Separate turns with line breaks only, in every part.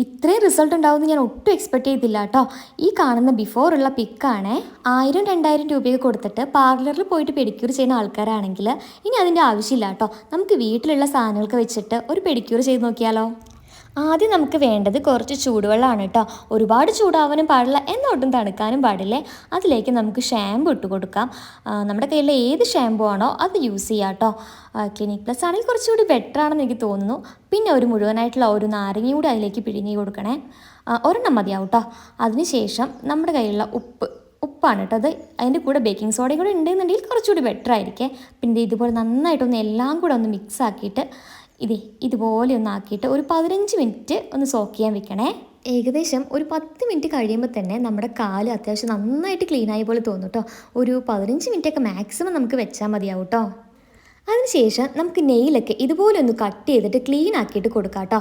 ഇത്രയും റിസൾട്ട് ഉണ്ടാവുമെന്ന് ഞാൻ ഒട്ടും എക്സ്പെക്ട് ചെയ്തില്ല കേട്ടോ. ഈ കാണുന്ന ബിഫോറുള്ള പിക്കാണ്. 1000-2000 രൂപയൊക്കെ കൊടുത്തിട്ട് പാർലറിൽ പോയിട്ട് പെഡിക്യൂർ ചെയ്യുന്ന ആൾക്കാരാണെങ്കിൽ ഇനി അതിൻ്റെ ആവശ്യമില്ല കേട്ടോ. നമുക്ക് വീട്ടിലുള്ള സാധനങ്ങൾക്ക് വെച്ചിട്ട് ഒരു പെഡിക്യൂർ ചെയ്ത് നോക്കിയാലോ. ആദ്യം നമുക്ക് വേണ്ടത് കുറച്ച് ചൂടുവെള്ളമാണ് കേട്ടോ. ഒരുപാട് ചൂടാവാനും പാടില്ല, എന്നൊട്ടും തണുക്കാനും പാടില്ലേ. അതിലേക്ക് നമുക്ക് ഷാമ്പു ഇട്ട് കൊടുക്കാം. നമ്മുടെ കയ്യിൽ ഏത് ഷാമ്പു ആണോ അത് യൂസ് ചെയ്യാം കേട്ടോ. ക്ലിനിക് പ്ലസ് ആണെങ്കിൽ കുറച്ചുകൂടി ബെറ്റർ ആണെന്ന് എനിക്ക് തോന്നുന്നു. പിന്നെ ഒരു മുഴുവനായിട്ടുള്ള ഒരു നാരങ്ങ കൂടി അതിലേക്ക് പിഴിഞ്ഞ് കൊടുക്കണേ. ഒരെണ്ണം മതിയാവും കേട്ടോ. അതിനുശേഷം നമ്മുടെ കയ്യിലുള്ള ഉപ്പാണ് കേട്ടോ. അത് അതിൻ്റെ കൂടെ ബേക്കിംഗ് സോഡയും കൂടെ ഉണ്ടെന്നുണ്ടെങ്കിൽ കുറച്ചുകൂടി ബെറ്റർ ആയിരിക്കും. പിന്നെ ഇതുപോലെ നന്നായിട്ടൊന്ന് എല്ലാം കൂടെ ഒന്ന് മിക്സ് ആക്കിയിട്ട് ഇതുപോലെ ഒന്ന് ആക്കിയിട്ട് ഒരു 15 മിനിറ്റ് ഒന്ന് സോക്ക് ചെയ്യാൻ വെക്കണേ. ഏകദേശം ഒരു 10 മിനിറ്റ് കഴിയുമ്പോൾ തന്നെ നമ്മുടെ കാല് അത്യാവശ്യം നന്നായിട്ട് ക്ലീനായ പോലെ തോന്നും കേട്ടോ. ഒരു 15 മിനിറ്റൊക്കെ മാക്സിമം നമുക്ക് വെച്ചാൽ മതിയാവും കേട്ടോ. അതിനുശേഷം നമുക്ക് നെയിലൊക്കെ ഇതുപോലെ ഒന്ന് കട്ട് ചെയ്തിട്ട് ക്ലീൻ ആക്കിയിട്ട് കൊടുക്കാം കേട്ടോ.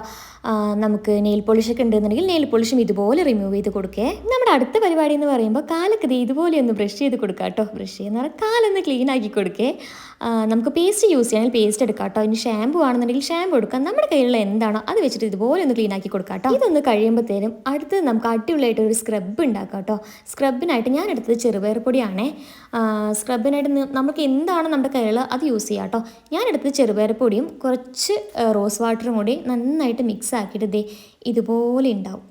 നമുക്ക് നെയിൽ പോളിഷൊക്കെ ഉണ്ടെന്നുണ്ടെങ്കിൽ നെയിൽ പോളിഷും ഇതുപോലെ റിമൂവ് ചെയ്ത് കൊടുക്കേ. നമ്മുടെ അടുത്ത പരിപാടി എന്ന് പറയുമ്പോൾ കാലൊക്കെ ഇതുപോലെ ഒന്ന് ബ്രഷ് ചെയ്ത് കൊടുക്കാം കേട്ടോ. ബ്രഷ് ചെയ്യുന്ന പറഞ്ഞാൽ കാലൊന്ന് ക്ലീൻ ആക്കി കൊടുക്കേ. നമുക്ക് പേസ്റ്റ് യൂസ് ചെയ്യണമെങ്കിൽ പേസ്റ്റ് എടുക്കാം കേട്ടോ. ഇനി ഷാമ്പു ആണെന്നുണ്ടെങ്കിൽ ഷാമ്പു എടുക്കാം. നമ്മുടെ കയ്യിലുള്ള എന്താണോ അത് വെച്ചിട്ട് ഇതുപോലെ ഒന്ന് ക്ലീൻ ആക്കി കൊടുക്കാം കേട്ടോ. ഇതൊന്ന് കഴിയുമ്പോഴത്തേനും അടുത്ത് നമുക്ക് അടിപൊളിയായിട്ട് ഒരു സ്ക്രബ് ഉണ്ടാക്കാം കേട്ടോ. സ്ക്രബിനായിട്ട് ഞാൻ എടുത്തത് ചെറുപയർ പൊടിയാണേ. സ്ക്രബിനായിട്ട് നമുക്ക് എന്താണോ നമ്മുടെ കയ്യിൽ അത് യൂസ് ചെയ്യാം കേട്ടോ. ഞാനെടുത്തത് ചെറുപയർ പൊടിയും കുറച്ച് റോസ് വാട്ടറും കൂടി നന്നായിട്ട് മിക്സ് ആക്കിയിട്ട് ഇതുപോലെ ഉണ്ടാവും.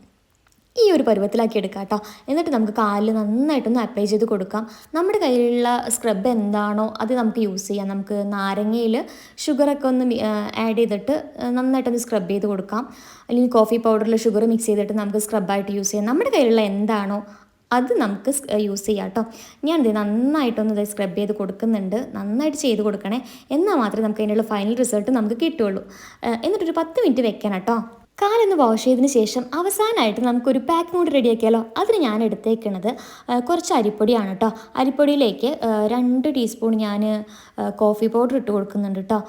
ഈ ഒരു പരുവത്തിലാക്കി എടുക്കാം കേട്ടോ. എന്നിട്ട് നമുക്ക് കാലിൽ നന്നായിട്ടൊന്ന് അപ്ലൈ ചെയ്ത് കൊടുക്കാം. നമ്മുടെ കയ്യിലുള്ള സ്ക്രബ് എന്താണോ അത് നമുക്ക് യൂസ് ചെയ്യാം. നമുക്ക് നാരങ്ങയിൽ ഷുഗറൊക്കെ ഒന്ന് ആഡ് ചെയ്തിട്ട് നന്നായിട്ടൊന്ന് സ്ക്രബ് ചെയ്ത് കൊടുക്കാം. അല്ലെങ്കിൽ കോഫി പൗഡറിൽ ഷുഗർ മിക്സ് ചെയ്തിട്ട് നമുക്ക് സ്ക്രബായിട്ട് യൂസ് ചെയ്യാം. നമ്മുടെ കയ്യിലുള്ള എന്താണോ അത് നമുക്ക് യൂസ് ചെയ്യാം കേട്ടോ. ഞാൻ നന്നായിട്ടൊന്ന് സ്ക്രബ് ചെയ്ത് കൊടുക്കുന്നുണ്ട്. നന്നായിട്ട് ചെയ്ത് കൊടുക്കണേ. എന്നാൽ മാത്രമേ നമുക്ക് അതിനുള്ള ഫൈനൽ റിസൾട്ട് നമുക്ക് കിട്ടുള്ളൂ. എന്നിട്ടൊരു 10 മിനിറ്റ് വെക്കണം കേട്ടോ. കാലൊന്ന് വാഷ് ചെയ്തതിന് ശേഷം അവസാനമായിട്ട് നമുക്കൊരു പാക്ക് കൂടി റെഡിയാക്കിയാലോ. അതിന് ഞാൻ എടുത്തേക്കുന്നത് കുറച്ച് അരിപ്പൊടിയാണ് കേട്ടോ. അരിപ്പൊടിയിലേക്ക് 2 ടീസ്പൂൺ ഞാൻ കോഫി പൗഡർ ഇട്ട് കൊടുക്കുന്നുണ്ട് കേട്ടോ.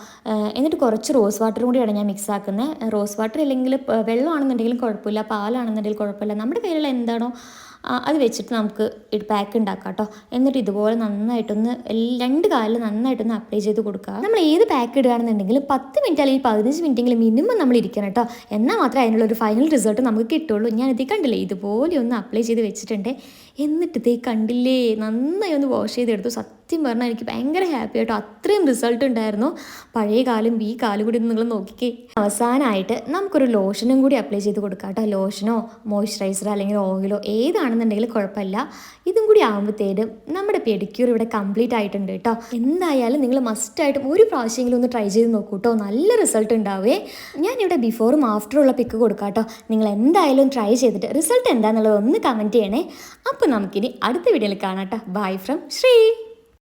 എന്നിട്ട് കുറച്ച് റോസ് വാട്ടറും കൂടിയാണ് ഞാൻ മിക്സ് ആക്കുന്നത്. റോസ് വാട്ടർ അല്ലെങ്കിൽ വെള്ളമാണെന്നുണ്ടെങ്കിലും കുഴപ്പമില്ല, പാലാണെന്നുണ്ടെങ്കിലും കുഴപ്പമില്ല. നമ്മുടെ കയ്യിലുള്ള എന്താണോ അത് വെച്ചിട്ട് നമുക്ക് പാക്ക് ഉണ്ടാക്കാം കേട്ടോ. എന്നിട്ട് ഇതുപോലെ നന്നായിട്ടൊന്ന് 2 കാലിൽ നന്നായിട്ടൊന്ന് അപ്ലൈ ചെയ്ത് കൊടുക്കുക. നമ്മൾ ഏത് പാക്ക് ഇടുകയാണെന്നുണ്ടെങ്കിലും 10 മിനിറ്റ് അല്ലെങ്കിൽ 15 മിനിറ്റെങ്കിലും മിനിമം നമ്മൾ ഇരിക്കണം കേട്ടോ. എന്നാൽ മാത്രമേ അതിനുള്ളൊരു ഫൈനൽ റിസൾട്ട് നമുക്ക് കിട്ടുള്ളൂ. ഞാനിത് കണ്ടില്ലേ ഇതുപോലെ ഒന്ന് അപ്ലൈ ചെയ്ത് വെച്ചിട്ടുണ്ട്. എന്നിട്ട് കണ്ടില്ലേ നന്നായി ഒന്ന് വാഷ് ചെയ്തെടുത്തു. സത്യം പറഞ്ഞാൽ എനിക്ക് ഭയങ്കര ഹാപ്പി ആയിട്ടോ. അത്രയും റിസൾട്ട് ഉണ്ടായിരുന്നു. പഴയ കാലും ഈ കാലും കൂടി നിങ്ങൾ നോക്കിക്കേ. അവസാനമായിട്ട് നമുക്കൊരു ലോഷനും കൂടി അപ്ലൈ ചെയ്ത് കൊടുക്കാം കേട്ടോ. ലോഷനോ മോയ്സ്ചറൈസറോ അല്ലെങ്കിൽ ഓയിലോ ഏതാണെന്നുണ്ടെങ്കിൽ കുഴപ്പമില്ല. ഇതും കൂടി ആകുമ്പോഴത്തേനും നമ്മുടെ പെഡിക്യൂർ ഇവിടെ കംപ്ലീറ്റ് ആയിട്ടുണ്ട് കേട്ടോ. എന്തായാലും നിങ്ങൾ മസ്റ്റായിട്ടും ഒരു പ്രാവശ്യമെങ്കിലും ഒന്ന് ട്രൈ ചെയ്ത് നോക്കൂ കേട്ടോ. നല്ല റിസൾട്ട് ഉണ്ടാവേ. ഞാനിവിടെ ബിഫോറും ആഫ്റ്ററും ഉള്ള പിക്ക് കൊടുക്കാം കേട്ടോ. നിങ്ങൾ എന്തായാലും ട്രൈ ചെയ്തിട്ട് റിസൾട്ട് എന്താണെന്നുള്ളത് ഒന്ന് കമൻറ്റ് ചെയ്യണേ. അപ്പോൾ നമുക്കിനി അടുത്ത വീഡിയോയിൽ കാണാം കേട്ടോ. Bye from Shri.